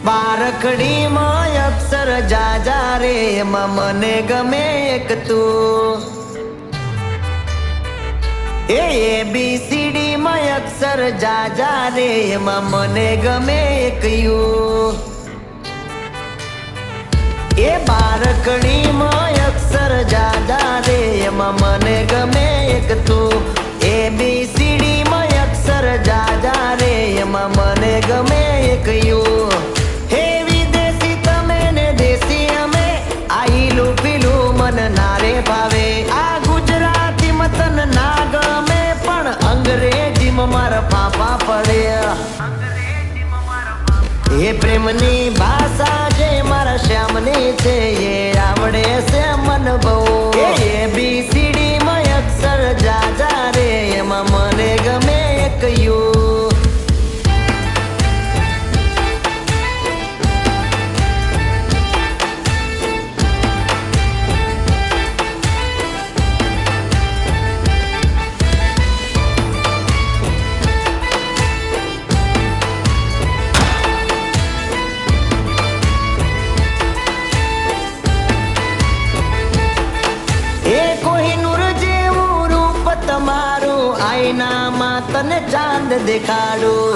બારકડીમાં અક્ષર જાજા રે એમાં મને ગમે એક તું ABCD માં અક્ષર જાજા રે એમાં મને ગમે એક યુ બારકડીમાં અક્ષર જાજા રે એમાં મને ગમે એક તું ABCD માં અક્ષર જાજા રે એમાં મને ગમે એક યુ મારા પાપા પડે એ પ્રેમની ભાષા જે મારા શ્યામની છે એ આવડે છે મન બહુ ABCD માં અક્ષર જાજા રે એમાં મને ગમે એક યુ તમારું આઈનામાં તને ચાંદ દેખાડું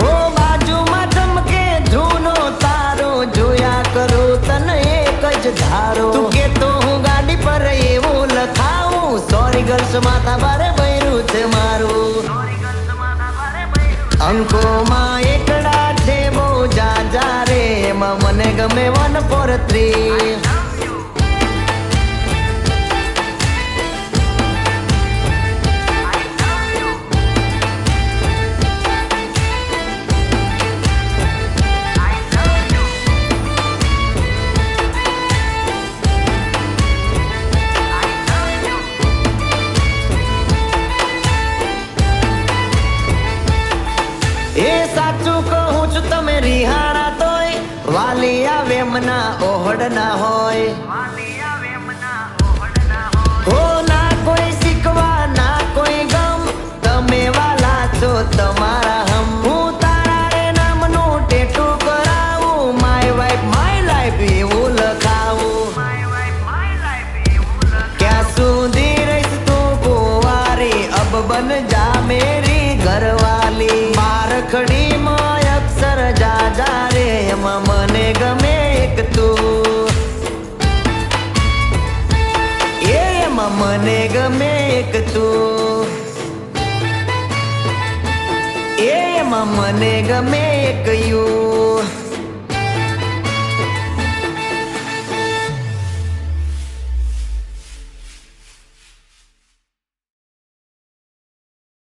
ઓ બાજુમાં ચમકે ધ્રુવનો તારો જોયા કરું તને એક જ ધારો તું કેતો હું ગાડી પર એવું લખાવું સોરી ગર્લ્સ માથા બારે બૈરું છે મારું અંકોમાં એકડા છે બહુ જાજા રે એમાં મને ગમે 143 એ સાચું કહું છું તમે રિહાણા તોય વાલી આવે મના ઓહડ ના હોય હો ના કોઈ શીખવા ના કોઈ ગમ તમે વાલા છો તમારા હમ હું તારા રે નામનું ટેટુ કરાવું માય વાઇફ માય લાઈફ એવું લખાવું ક્યાં સુધી રહીશ તું કુંવારી અબ બન જા મેરી ઘરવાલી બારકડીમાં અક્ષર જાજા રે એમાં મને ગમે એક તું એમાં મને ગમે એક તું એમાં મને ગમે એક યુ